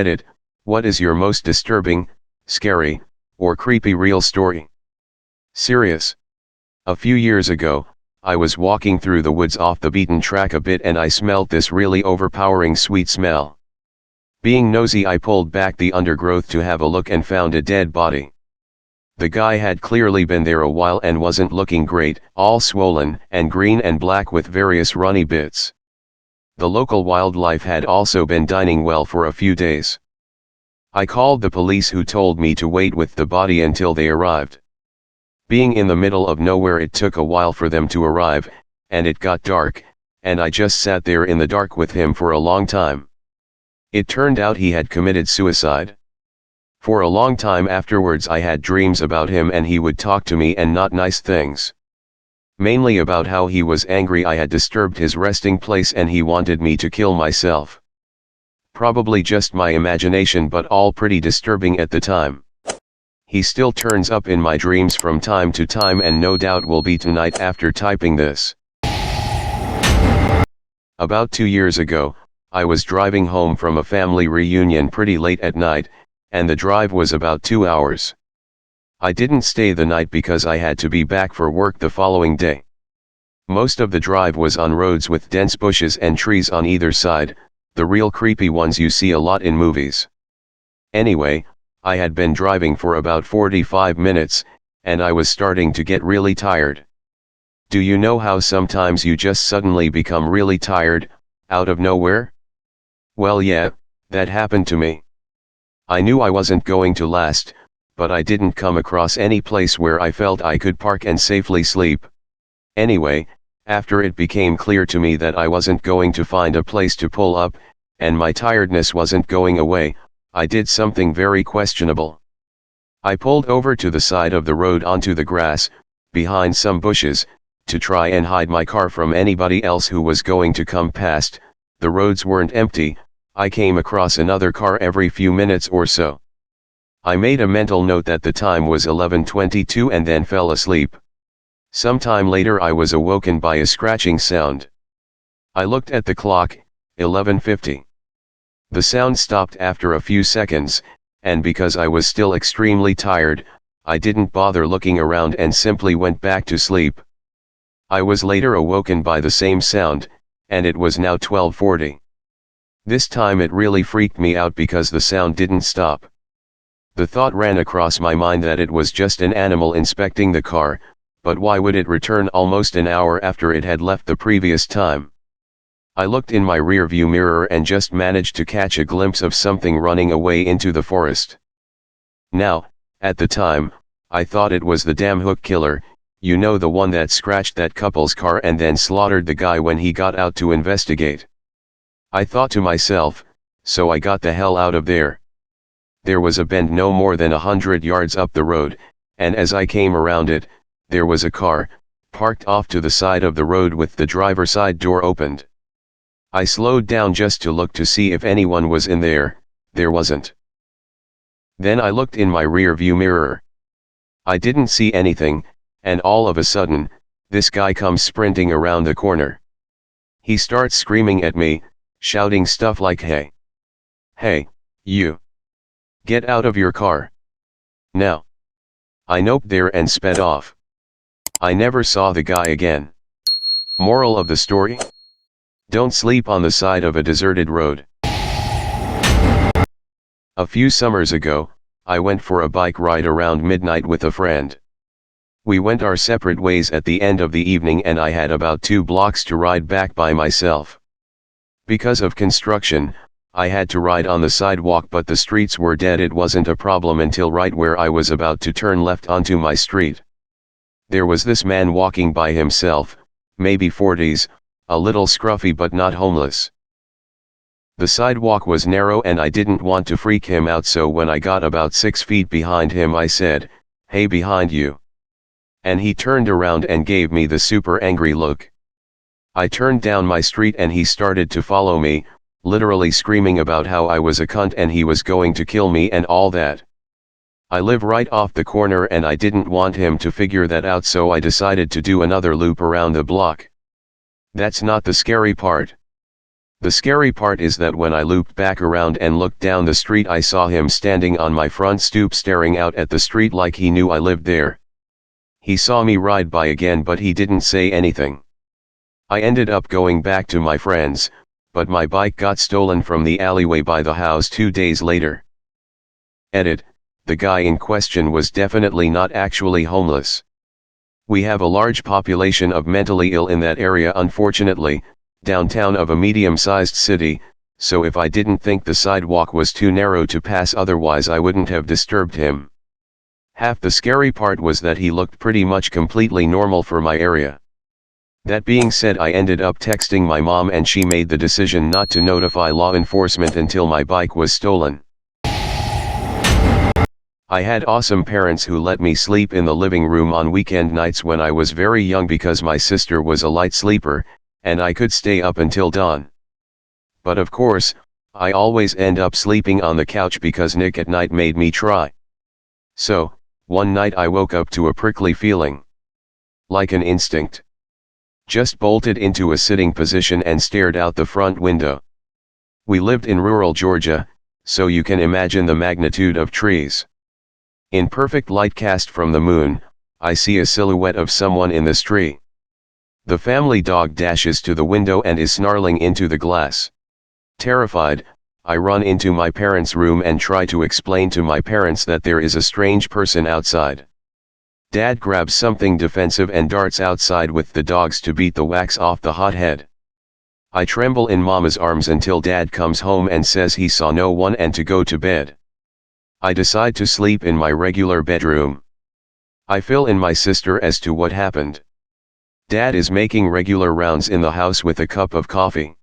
Askreddit, what is your most disturbing, scary, or creepy real story? Serious. A few years ago, I was walking through the woods off the beaten track a bit and I smelled this really overpowering sweet smell. Being nosy, I pulled back the undergrowth to have a look and found a dead body. The guy had clearly been there a while and wasn't looking great, all swollen and green and black with various runny bits. The local wildlife had also been dining well for a few days. I called the police, who told me to wait with the body until they arrived. Being in the middle of nowhere, it took a while for them to arrive, and it got dark, and I just sat there in the dark with him for a long time. It turned out he had committed suicide. For a long time afterwards I had dreams about him, and he would talk to me, and not nice things. Mainly about how he was angry I had disturbed his resting place and he wanted me to kill myself. Probably just my imagination, but all pretty disturbing at the time. He still turns up in my dreams from time to time, and no doubt will be tonight after typing this. About 2 years ago, I was driving home from a family reunion pretty late at night, and the drive was about 2 hours. I didn't stay the night because I had to be back for work the following day. Most of the drive was on roads with dense bushes and trees on either side, the real creepy ones you see a lot in movies. Anyway, I had been driving for about 45 minutes, and I was starting to get really tired. Do you know how sometimes you just suddenly become really tired, out of nowhere? Well, yeah, that happened to me. I knew I wasn't going to last, but I didn't come across any place where I felt I could park and safely sleep. Anyway, after it became clear to me that I wasn't going to find a place to pull up, and my tiredness wasn't going away, I did something very questionable. I pulled over to the side of the road onto the grass, behind some bushes, to try and hide my car from anybody else who was going to come past. The roads weren't empty, I came across another car every few minutes or so. I made a mental note that the time was 11:22 and then fell asleep. Sometime later I was awoken by a scratching sound. I looked at the clock, 11:50. The sound stopped after a few seconds, and because I was still extremely tired, I didn't bother looking around and simply went back to sleep. I was later awoken by the same sound, and it was now 12:40. This time it really freaked me out because the sound didn't stop. The thought ran across my mind that it was just an animal inspecting the car, but why would it return almost an hour after it had left the previous time? I looked in my rearview mirror and just managed to catch a glimpse of something running away into the forest. Now, at the time, I thought it was the damn hook killer, you know, the one that scratched that couple's car and then slaughtered the guy when he got out to investigate. I thought to myself, so I got the hell out of there. There was a bend no more than 100 yards up the road, and as I came around it, there was a car, parked off to the side of the road with the driver's side door opened. I slowed down just to look to see if anyone was in there. There wasn't. Then I looked in my rear view mirror. I didn't see anything, and all of a sudden, this guy comes sprinting around the corner. He starts screaming at me, shouting stuff like, "Hey! Hey, you! Get out of your car! Now!" I noped there and sped off. I never saw the guy again. Moral of the story? Don't sleep on the side of a deserted road. A few summers ago, I went for a bike ride around midnight with a friend. We went our separate ways at the end of the evening and I had about 2 blocks to ride back by myself. Because of construction, I had to ride on the sidewalk, but the streets were dead. It wasn't a problem until right where I was about to turn left onto my street. There was this man walking by himself, maybe 40s, a little scruffy but not homeless. The sidewalk was narrow and I didn't want to freak him out, so when I got about 6 feet behind him I said, "Hey, behind you." And he turned around and gave me the super angry look. I turned down my street and he started to follow me, literally screaming about how I was a cunt and he was going to kill me and all that. I live right off the corner and I didn't want him to figure that out, so I decided to do another loop around the block. That's not the scary part. The scary part is that when I looped back around and looked down the street, I saw him standing on my front stoop staring out at the street like he knew I lived there. He saw me ride by again, but he didn't say anything. I ended up going back to my friends, but my bike got stolen from the alleyway by the house 2 days later. Edit: the guy in question was definitely not actually homeless. We have a large population of mentally ill in that area, unfortunately, downtown of a medium-sized city, so if I didn't think the sidewalk was too narrow to pass otherwise, I wouldn't have disturbed him. Half the scary part was that he looked pretty much completely normal for my area. That being said, I ended up texting my mom and she made the decision not to notify law enforcement until my bike was stolen. I had awesome parents who let me sleep in the living room on weekend nights when I was very young because my sister was a light sleeper, and I could stay up until dawn. But of course, I always end up sleeping on the couch because Nick at night made me try. So, one night I woke up to a prickly feeling. Like an instinct. Just bolted into a sitting position and stared out the front window. We lived in rural Georgia, so you can imagine the magnitude of trees. In perfect light cast from the moon, I see a silhouette of someone in this tree. The family dog dashes to the window and is snarling into the glass. Terrified, I run into my parents' room and try to explain to my parents that there is a strange person outside. Dad grabs something defensive and darts outside with the dogs to beat the wax off the hothead. I tremble in Mama's arms until Dad comes home and says he saw no one and to go to bed. I decide to sleep in my regular bedroom. I fill in my sister as to what happened. Dad is making regular rounds in the house with a cup of coffee.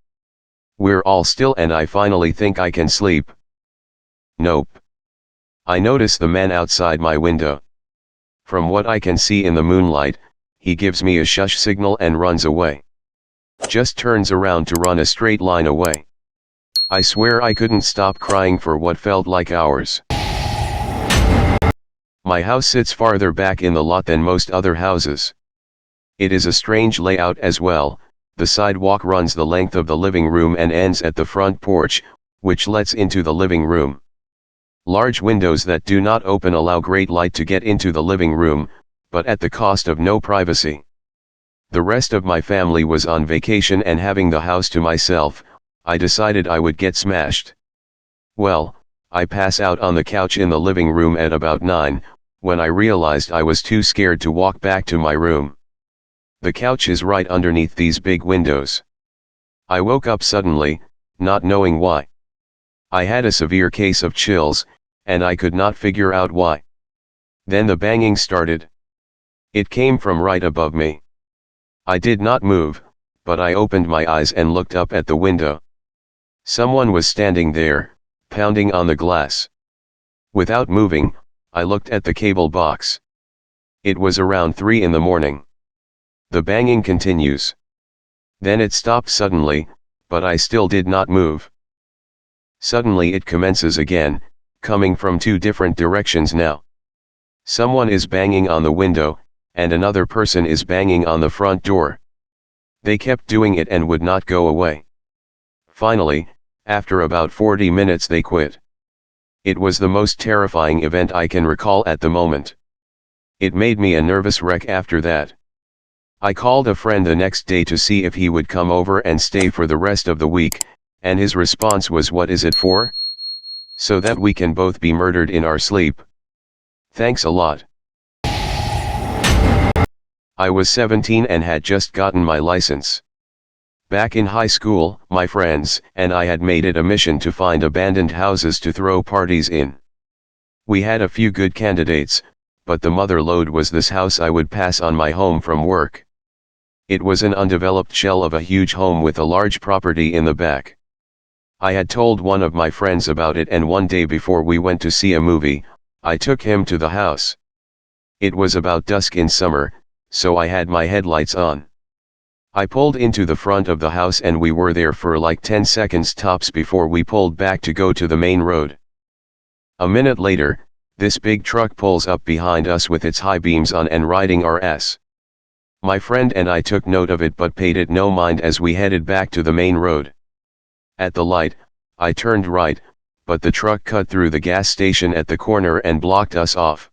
We're all still and I finally think I can sleep. Nope. I notice the man outside my window. From what I can see in the moonlight, he gives me a shush signal and runs away. Just turns around to run a straight line away. I swear I couldn't stop crying for what felt like hours. My house sits farther back in the lot than most other houses. It is a strange layout as well. The sidewalk runs the length of the living room and ends at the front porch, which lets into the living room. Large windows that do not open allow great light to get into the living room, but at the cost of no privacy. The rest of my family was on vacation and having the house to myself, I decided I would get smashed. Well, I pass out on the couch in the living room at about 9, when I realized I was too scared to walk back to my room. The couch is right underneath these big windows. I woke up suddenly, not knowing why. I had a severe case of chills, and I could not figure out why. Then the banging started. It came from right above me. I did not move, but I opened my eyes and looked up at the window. Someone was standing there, pounding on the glass. Without moving, I looked at the cable box. It was around 3 in the morning. The banging continues. Then it stopped suddenly, but I still did not move. Suddenly it commences again, coming from 2 different directions now. Someone is banging on the window, and another person is banging on the front door. They kept doing it and would not go away. Finally, after about 40 minutes they quit. It was the most terrifying event I can recall at the moment. It made me a nervous wreck after that. I called a friend the next day to see if he would come over and stay for the rest of the week, and his response was, "What is it for?" "So that we can both be murdered in our sleep." Thanks a lot. I was 17 and had just gotten my license. Back in high school, my friends and I had made it a mission to find abandoned houses to throw parties in. We had a few good candidates, but the mother lode was this house I would pass on my home from work. It was an undeveloped shell of a huge home with a large property in the back. I had told one of my friends about it, and one day before we went to see a movie, I took him to the house. It was about dusk in summer, so I had my headlights on. I pulled into the front of the house and we were there for like 10 seconds tops before we pulled back to go to the main road. A minute later, this big truck pulls up behind us with its high beams on and riding our ass. My friend and I took note of it but paid it no mind as we headed back to the main road. At the light, I turned right, but the truck cut through the gas station at the corner and blocked us off.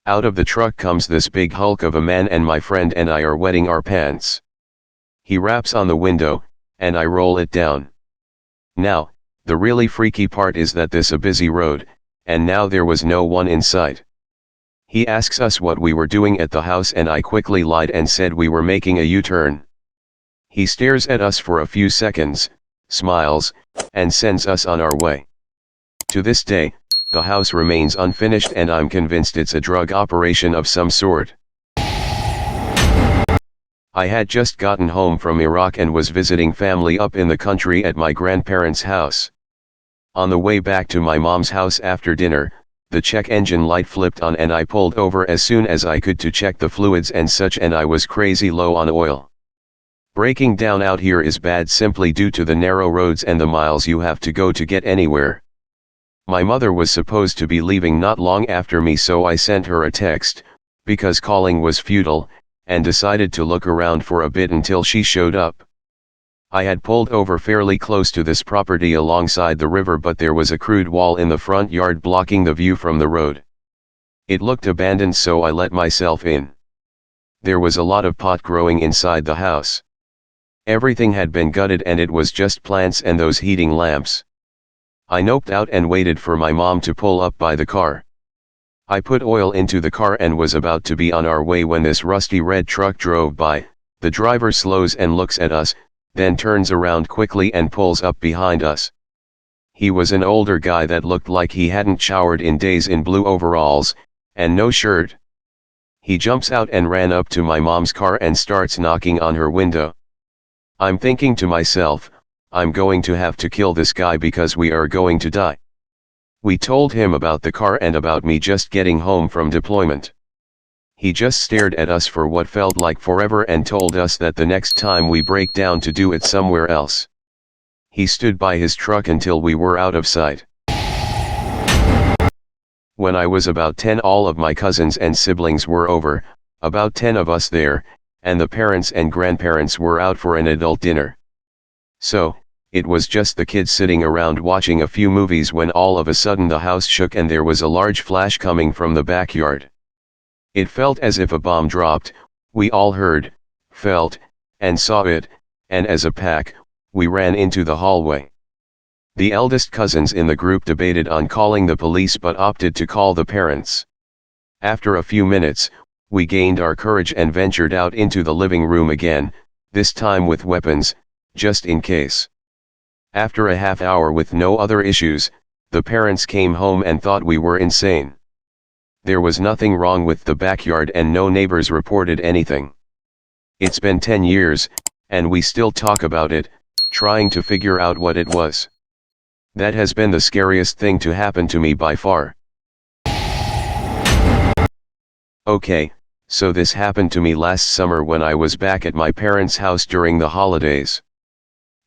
Out of the truck comes this big hulk of a man, and my friend and I are wetting our pants. He raps on the window, and I roll it down. Now, the really freaky part is that this a busy road, and now there was no one in sight. He asks us what we were doing at the house, and I quickly lied and said we were making a U-turn. He stares at us for a few seconds, smiles, and sends us on our way. To this day, the house remains unfinished, and I'm convinced it's a drug operation of some sort. I had just gotten home from Iraq and was visiting family up in the country at my grandparents' house. On the way back to my mom's house after dinner, the check engine light flipped on and I pulled over as soon as I could to check the fluids and such, and I was crazy low on oil. Breaking down out here is bad simply due to the narrow roads and the miles you have to go to get anywhere. My mother was supposed to be leaving not long after me, so I sent her a text, because calling was futile, and decided to look around for a bit until she showed up. I had pulled over fairly close to this property alongside the river, but there was a crude wall in the front yard blocking the view from the road. It looked abandoned, so I let myself in. There was a lot of pot growing inside the house. Everything had been gutted and it was just plants and those heating lamps. I noped out and waited for my mom to pull up by the car. I put oil into the car and was about to be on our way when this rusty red truck drove by. The driver slows and looks at us, then turns around quickly and pulls up behind us. He was an older guy that looked like he hadn't showered in days, in blue overalls, and no shirt. He jumps out and ran up to my mom's car and starts knocking on her window. I'm thinking to myself, I'm going to have to kill this guy because we are going to die. We told him about the car and about me just getting home from deployment. He just stared at us for what felt like forever and told us that the next time we break down to do it somewhere else. He stood by his truck until we were out of sight. When I was about 10, all of my cousins and siblings were over, about 10 of us there, and the parents and grandparents were out for an adult dinner. So, it was just the kids sitting around watching a few movies when all of a sudden the house shook and there was a large flash coming from the backyard. It felt as if a bomb dropped. We all heard, felt, and saw it, and as a pack, we ran into the hallway. The eldest cousins in the group debated on calling the police but opted to call the parents. After a few minutes, we gained our courage and ventured out into the living room again, this time with weapons, just in case. After a half hour with no other issues, the parents came home and thought we were insane. There was nothing wrong with the backyard and no neighbors reported anything. It's been 10 years, and we still talk about it, trying to figure out what it was. That has been the scariest thing to happen to me by far. Okay, so this happened to me last summer when I was back at my parents' house during the holidays.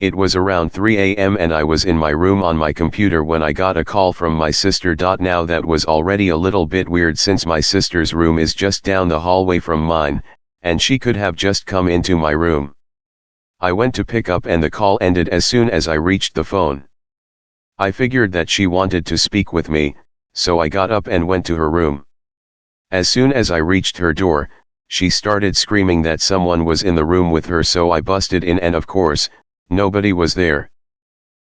It was around 3 a.m. and I was in my room on my computer when I got a call from my sister. Now that was already a little bit weird since my sister's room is just down the hallway from mine, and she could have just come into my room. I went to pick up and the call ended as soon as I reached the phone. I figured that she wanted to speak with me, so I got up and went to her room. As soon as I reached her door, she started screaming that someone was in the room with her, so I busted in and of course, nobody was there.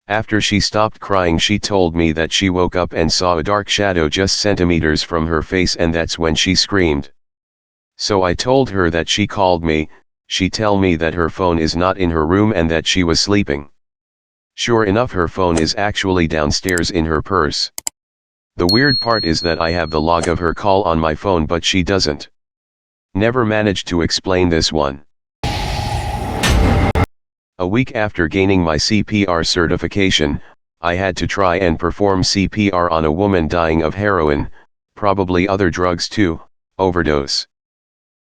After she stopped crying, she told me that she woke up and saw a dark shadow just centimeters from her face, and that's when she screamed. So I told her that she called me. She told me that her phone is not in her room and that she was sleeping. Sure enough, her phone is actually downstairs in her purse. The weird part is that I have the log of her call on my phone, but she doesn't. Never managed to explain this one. A week after gaining my CPR certification, I had to try and perform CPR on a woman dying of heroin, probably other drugs too, overdose.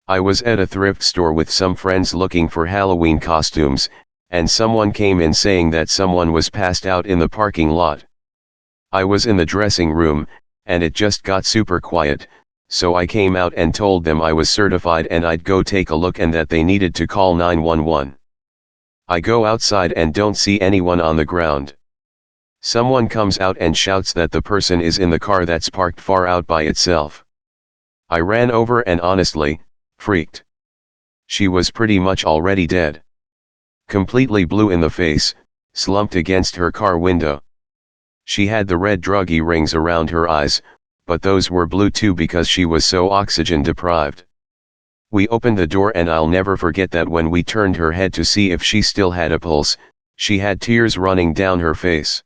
I was at a thrift store with some friends looking for Halloween costumes, and someone came in saying that someone was passed out in the parking lot. I was in the dressing room, and it just got super quiet, so I came out and told them I was certified and I'd go take a look and that they needed to call 911. I go outside and don't see anyone on the ground. Someone comes out and shouts that the person is in the car that's parked far out by itself. I ran over and honestly, freaked. She was pretty much already dead. Completely blue in the face, slumped against her car window. She had the red druggy rings around her eyes, but those were blue too because she was so oxygen deprived. We opened the door and I'll never forget that when we turned her head to see if she still had a pulse, she had tears running down her face.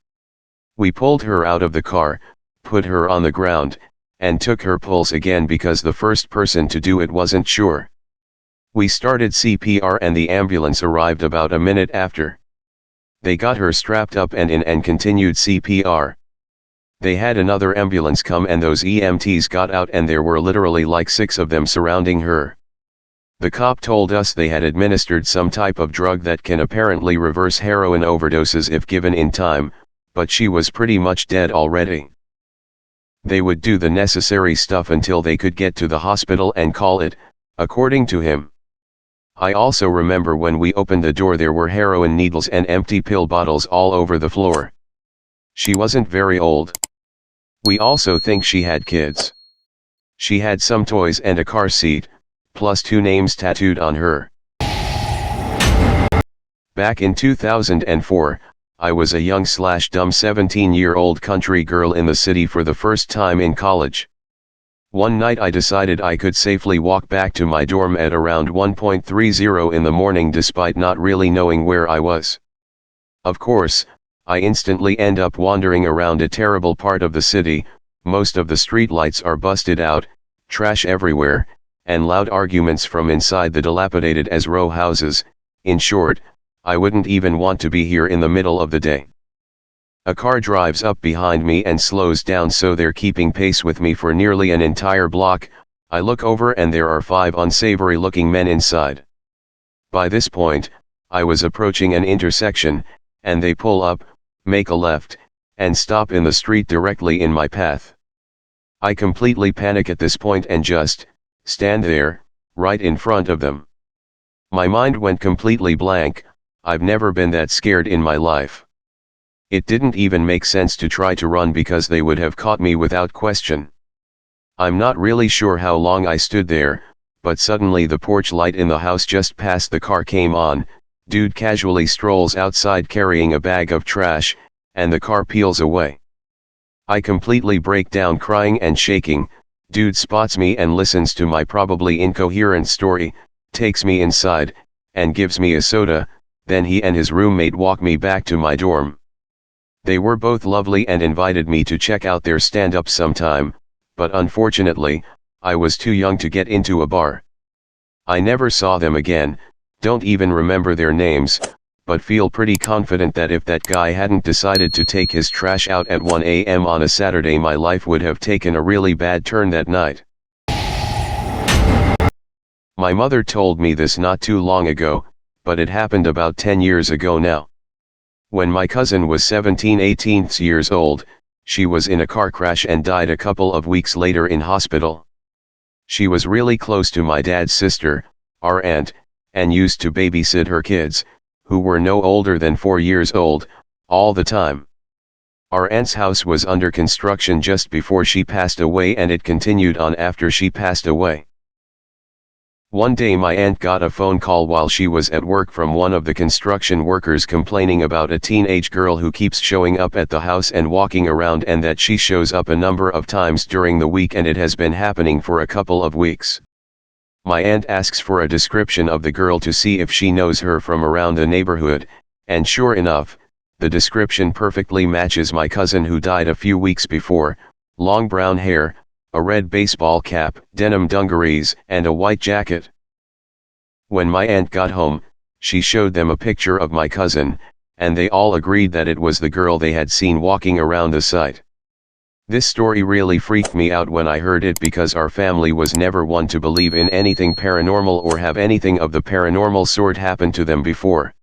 We pulled her out of the car, put her on the ground, and took her pulse again because the first person to do it wasn't sure. We started CPR and the ambulance arrived about a minute after. They got her strapped up and in and continued CPR. They had another ambulance come and those EMTs got out and there were literally like 6 of them surrounding her. The cop told us they had administered some type of drug that can apparently reverse heroin overdoses if given in time, but she was pretty much dead already. They would do the necessary stuff until they could get to the hospital and call it, according to him. I also remember when we opened the door there were heroin needles and empty pill bottles all over the floor. She wasn't very old. We also think she had kids. She had some toys and a car seat, plus 2 names tattooed on her. Back in 2004, I was a young/dumb 17-year-old country girl in the city for the first time in college. One night I decided I could safely walk back to my dorm at around 1:30 in the morning despite not really knowing where I was. Of course, I instantly end up wandering around a terrible part of the city. Most of the streetlights are busted out, trash everywhere, and loud arguments from inside the dilapidated as row houses. In short, I wouldn't even want to be here in the middle of the day. A car drives up behind me and slows down so they're keeping pace with me for nearly an entire block. I look over and there are 5 unsavory looking men inside. By this point, I was approaching an intersection, and they pull up, make a left, and stop in the street directly in my path. I completely panic at this point and just stand there, right in front of them. My mind went completely blank. I've never been that scared in my life. It didn't even make sense to try to run because they would have caught me without question. I'm not really sure how long I stood there, but suddenly the porch light in the house just past the car came on. Dude casually strolls outside carrying a bag of trash, and the car peels away. I completely break down crying and shaking. Dude spots me and listens to my probably incoherent story, takes me inside, and gives me a soda. Then he and his roommate walk me back to my dorm. They were both lovely and invited me to check out their stand-up sometime, but unfortunately, I was too young to get into a bar. I never saw them again, don't even remember their names, but feel pretty confident that if that guy hadn't decided to take his trash out at 1 a.m. on a Saturday, my life would have taken a really bad turn that night. My mother told me this not too long ago, but it happened about 10 years ago now. When my cousin was 18 years old, she was in a car crash and died a couple of weeks later in hospital. She was really close to my dad's sister, our aunt, and used to babysit her kids, who were no older than 4 years old, all the time. Our aunt's house was under construction just before she passed away and it continued on after she passed away. One day my aunt got a phone call while she was at work from one of the construction workers complaining about a teenage girl who keeps showing up at the house and walking around, and that she shows up a number of times during the week and it has been happening for a couple of weeks. My aunt asks for a description of the girl to see if she knows her from around the neighborhood, and sure enough, the description perfectly matches my cousin who died a few weeks before: long brown hair, a red baseball cap, denim dungarees, and a white jacket. When my aunt got home, she showed them a picture of my cousin, and they all agreed that it was the girl they had seen walking around the site. This story really freaked me out when I heard it because our family was never one to believe in anything paranormal or have anything of the paranormal sort happen to them before.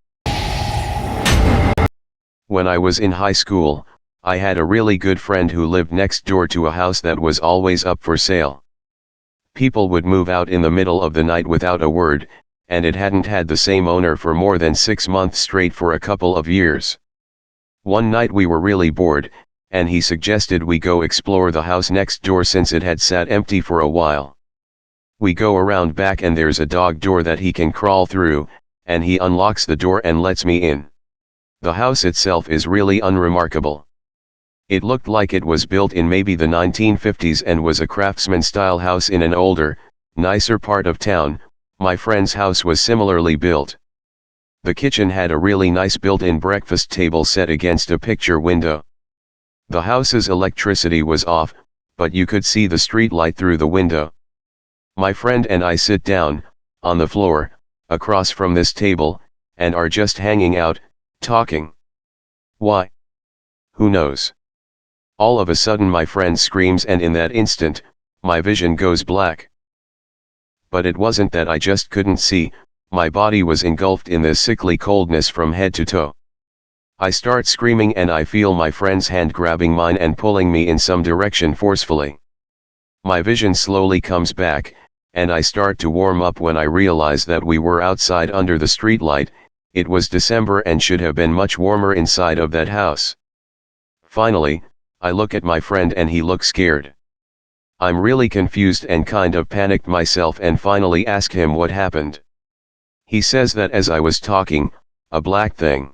When I was in high school, I had a really good friend who lived next door to a house that was always up for sale. People would move out in the middle of the night without a word, and it hadn't had the same owner for more than 6 months straight for a couple of years. One night we were really bored, and he suggested we go explore the house next door since it had sat empty for a while. We go around back and there's a dog door that he can crawl through, and he unlocks the door and lets me in. The house itself is really unremarkable. It looked like it was built in maybe the 1950s and was a craftsman-style house in an older, nicer part of town. My friend's house was similarly built. The kitchen had a really nice built-in breakfast table set against a picture window. The house's electricity was off, but you could see the street light through the window. My friend and I sit down, on the floor, across from this table, and are just hanging out, talking. Why? Who knows? All of a sudden my friend screams and in that instant, my vision goes black. But it wasn't that I just couldn't see, my body was engulfed in this sickly coldness from head to toe. I start screaming and I feel my friend's hand grabbing mine and pulling me in some direction forcefully. My vision slowly comes back, and I start to warm up when I realize that we were outside under the streetlight. It was December and should have been much warmer inside of that house. Finally, I look at my friend and he looks scared. I'm really confused and kind of panicked myself and finally ask him what happened. He says that as I was talking, a black thing.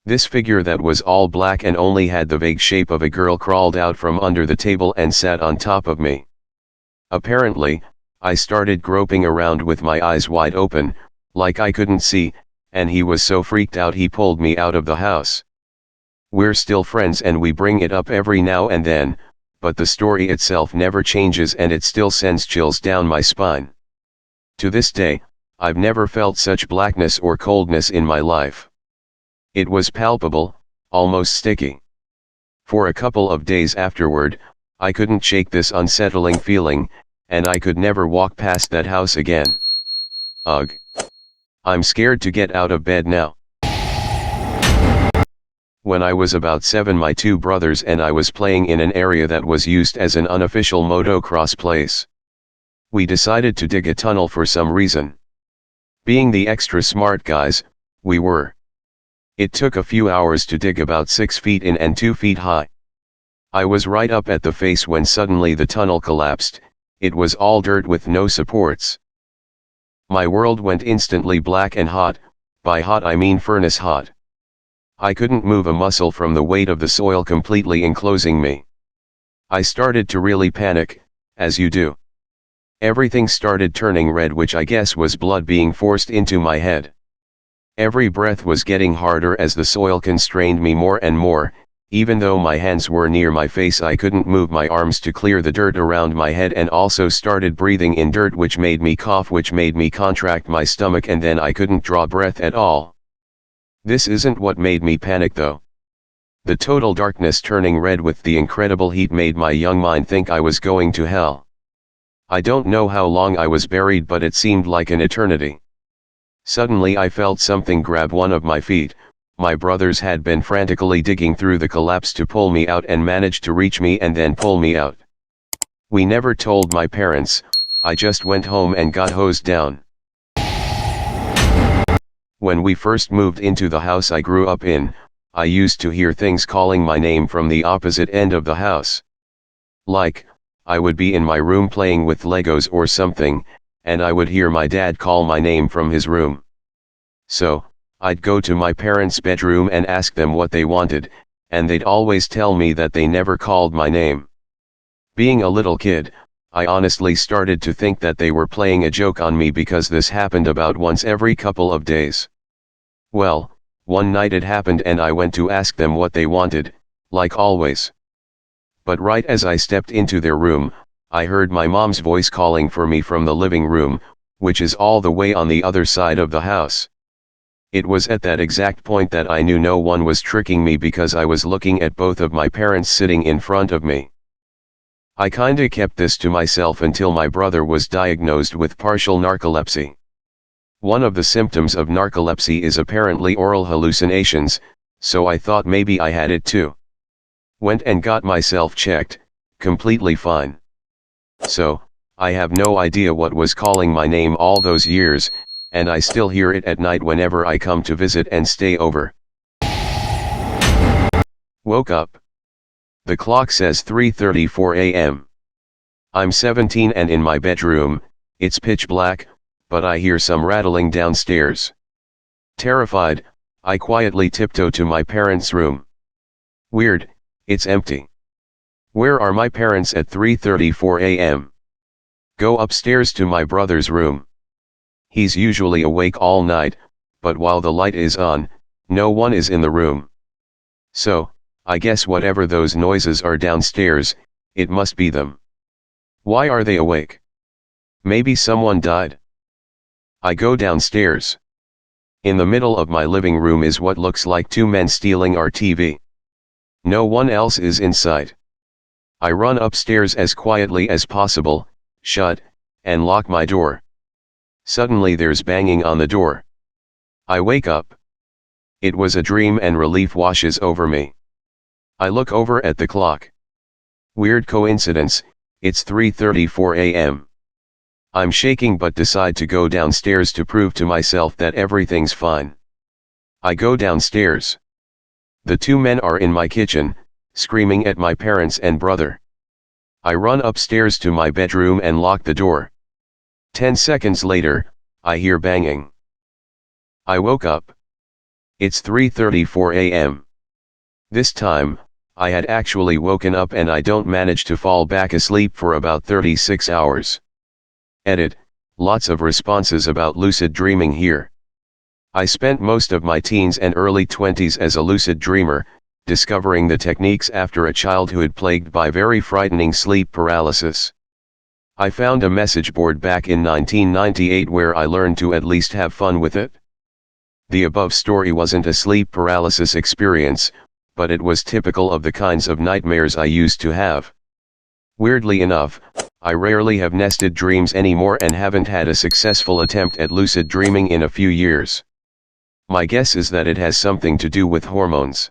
This figure that was all black and only had the vague shape of a girl crawled out from under the table and sat on top of me. Apparently, I started groping around with my eyes wide open, like I couldn't see, and he was so freaked out he pulled me out of the house. We're still friends and we bring it up every now and then, but the story itself never changes and it still sends chills down my spine. To this day, I've never felt such blackness or coldness in my life. It was palpable, almost sticky. For a couple of days afterward, I couldn't shake this unsettling feeling, and I could never walk past that house again. Ugh. I'm scared to get out of bed now. When I was about 7, my 2 brothers and I was playing in an area that was used as an unofficial motocross place. We decided to dig a tunnel for some reason. Being the extra smart guys, we were. It took a few hours to dig about 6 feet in and 2 feet high. I was right up at the face when suddenly the tunnel collapsed. It was all dirt with no supports. My world went instantly black and hot. By hot I mean furnace hot. I couldn't move a muscle from the weight of the soil completely enclosing me. I started to really panic, as you do. Everything started turning red, which I guess was blood being forced into my head. Every breath was getting harder as the soil constrained me more and more. Even though my hands were near my face, I couldn't move my arms to clear the dirt around my head, and also started breathing in dirt, which made me cough, which made me contract my stomach, and then I couldn't draw breath at all. This isn't what made me panic though. The total darkness turning red with the incredible heat made my young mind think I was going to hell. I don't know how long I was buried, but it seemed like an eternity. Suddenly I felt something grab one of my feet. My brothers had been frantically digging through the collapse to pull me out and managed to reach me and then pull me out. We never told my parents. I just went home and got hosed down. When we first moved into the house I grew up in, I used to hear things calling my name from the opposite end of the house. Like, I would be in my room playing with Legos or something, and I would hear my dad call my name from his room. So, I'd go to my parents' bedroom and ask them what they wanted, and they'd always tell me that they never called my name. Being a little kid, I honestly started to think that they were playing a joke on me because this happened about once every couple of days. Well, one night it happened and I went to ask them what they wanted, like always. But right as I stepped into their room, I heard my mom's voice calling for me from the living room, which is all the way on the other side of the house. It was at that exact point that I knew no one was tricking me, because I was looking at both of my parents sitting in front of me. I kinda kept this to myself until my brother was diagnosed with partial narcolepsy. One of the symptoms of narcolepsy is apparently oral hallucinations, so I thought maybe I had it too. Went and got myself checked, completely fine. So, I have no idea what was calling my name all those years, and I still hear it at night whenever I come to visit and stay over. Woke up. The clock says 3:34 a.m. I'm 17 and in my bedroom, it's pitch black, but I hear some rattling downstairs. Terrified, I quietly tiptoe to my parents' room. Weird, it's empty. Where are my parents at 3:34 a.m.? Go upstairs to my brother's room. He's usually awake all night, but while the light is on, no one is in the room. So, I guess whatever those noises are downstairs, it must be them. Why are they awake? Maybe someone died. I go downstairs. In the middle of my living room is what looks like two men stealing our TV. No one else is in sight. I run upstairs as quietly as possible, shut, and lock my door. Suddenly there's banging on the door. I wake up. It was a dream and relief washes over me. I look over at the clock. Weird coincidence, it's 3:34 a.m. I'm shaking but decide to go downstairs to prove to myself that everything's fine. I go downstairs. The two men are in my kitchen, screaming at my parents and brother. I run upstairs to my bedroom and lock the door. 10 seconds later, I hear banging. I woke up. It's 3:34 a.m. This time, I had actually woken up and I don't manage to fall back asleep for about 36 hours. Edit, lots of responses about lucid dreaming here. I spent most of my teens and early 20s as a lucid dreamer, discovering the techniques after a childhood plagued by very frightening sleep paralysis. I found a message board back in 1998 where I learned to at least have fun with it. The above story wasn't a sleep paralysis experience, but it was typical of the kinds of nightmares I used to have. Weirdly enough, I rarely have nested dreams anymore and haven't had a successful attempt at lucid dreaming in a few years. My guess is that it has something to do with hormones.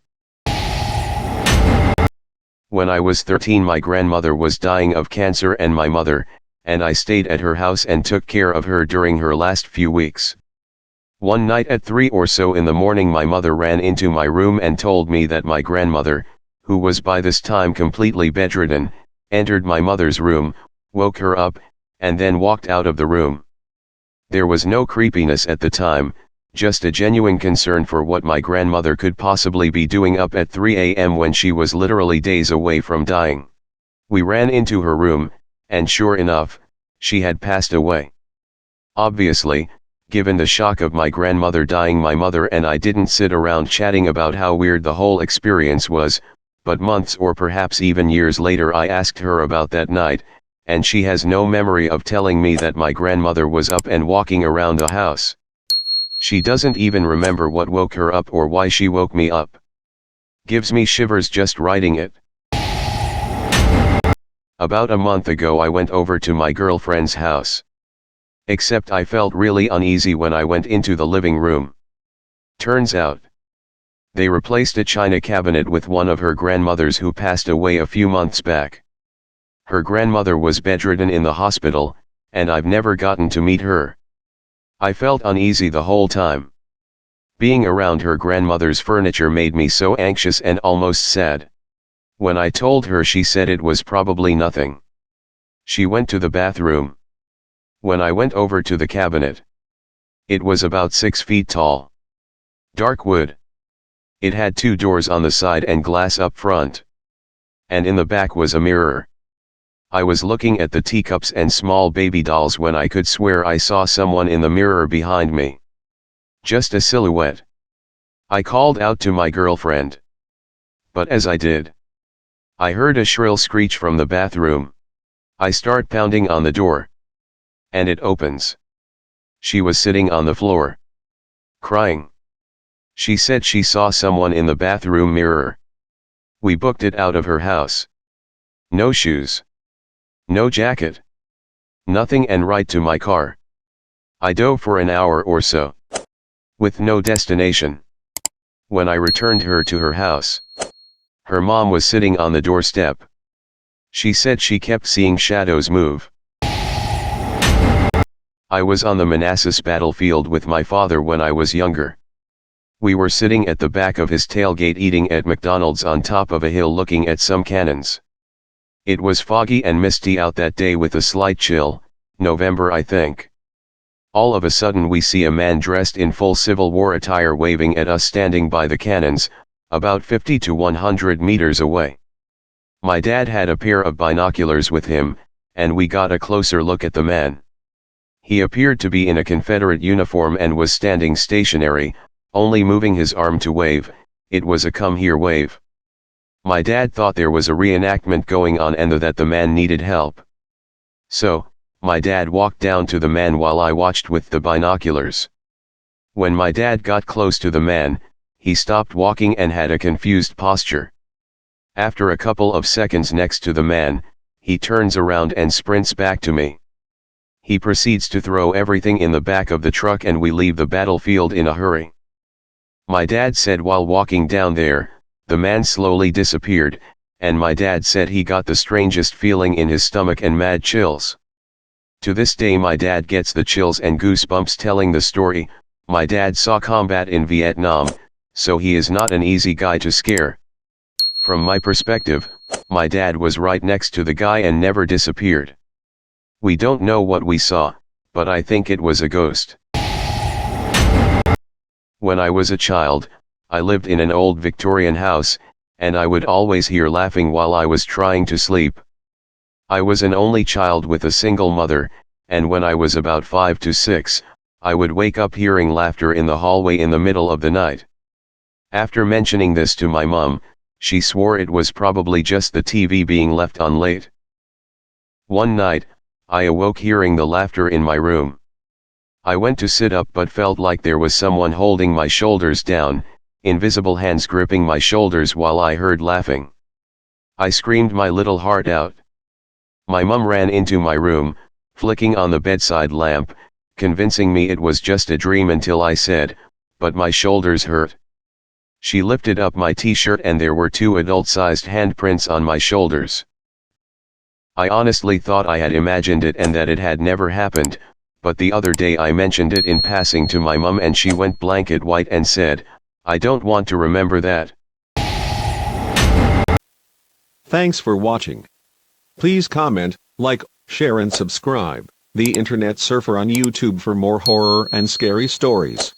When I was 13, my grandmother was dying of cancer and my mother, and I stayed at her house and took care of her during her last few weeks. One night at 3 or so in the morning, my mother ran into my room and told me that my grandmother, who was by this time completely bedridden, entered my mother's room, woke her up, and then walked out of the room. There was no creepiness at the time, just a genuine concern for what my grandmother could possibly be doing up at 3 a.m. when she was literally days away from dying. We ran into her room, and sure enough, she had passed away. Obviously, given the shock of my grandmother dying, my mother and I didn't sit around chatting about how weird the whole experience was, but months or perhaps even years later I asked her about that night, and she has no memory of telling me that my grandmother was up and walking around the house. She doesn't even remember what woke her up or why she woke me up. Gives me shivers just writing it. About a month ago I went over to my girlfriend's house. Except I felt really uneasy when I went into the living room. Turns out, they replaced a china cabinet with one of her grandmothers who passed away a few months back. Her grandmother was bedridden in the hospital, and I've never gotten to meet her. I felt uneasy the whole time. Being around her grandmother's furniture made me so anxious and almost sad. When I told her, she said it was probably nothing. She went to the bathroom. When I went over to the cabinet, it was about 6 feet tall. Dark wood. It had 2 doors on the side and glass up front. And in the back was a mirror. I was looking at the teacups and small baby dolls when I could swear I saw someone in the mirror behind me. Just a silhouette. I called out to my girlfriend. But as I did, I heard a shrill screech from the bathroom. I start pounding on the door. And it opens. She was sitting on the floor, crying. She said she saw someone in the bathroom mirror. We booked it out of her house. No shoes. No jacket. Nothing, and right to my car. I dove for an hour or so. With no destination. When I returned her to her house, her mom was sitting on the doorstep. She said she kept seeing shadows move. I was on the Manassas battlefield with my father when I was younger. We were sitting at the back of his tailgate eating at McDonald's on top of a hill looking at some cannons. It was foggy and misty out that day with a slight chill, November I think. All of a sudden we see a man dressed in full Civil War attire waving at us standing by the cannons, about 50 to 100 meters away. My dad had a pair of binoculars with him, and we got a closer look at the man. He appeared to be in a Confederate uniform and was standing stationary, only moving his arm to wave. It was a come here wave. My dad thought there was a reenactment going on and that the man needed help. So, my dad walked down to the man while I watched with the binoculars. When my dad got close to the man, he stopped walking and had a confused posture. After a couple of seconds next to the man, he turns around and sprints back to me. He proceeds to throw everything in the back of the truck and we leave the battlefield in a hurry. My dad said while walking down there, the man slowly disappeared, and my dad said he got the strangest feeling in his stomach and mad chills. To this day my dad gets the chills and goosebumps telling the story. My dad saw combat in Vietnam, so he is not an easy guy to scare. From my perspective, my dad was right next to the guy and never disappeared. We don't know what we saw, but I think it was a ghost. When I was a child, I lived in an old Victorian house, and I would always hear laughing while I was trying to sleep. I was an only child with a single mother, and when I was about 5 to 6, I would wake up hearing laughter in the hallway in the middle of the night. After mentioning this to my mom, she swore it was probably just the TV being left on late. One night, I awoke hearing the laughter in my room. I went to sit up but felt like there was someone holding my shoulders down, invisible hands gripping my shoulders while I heard laughing. I screamed my little heart out. My mum ran into my room, flicking on the bedside lamp, convincing me it was just a dream until I said, "But my shoulders hurt." She lifted up my t-shirt and there were 2 adult-sized handprints on my shoulders. I honestly thought I had imagined it and that it had never happened, but the other day I mentioned it in passing to my mum and she went blanket white and said, "I don't want to remember that." Thanks for watching. Please comment, like, share and subscribe. The Internet Surfer on YouTube for more horror and scary stories.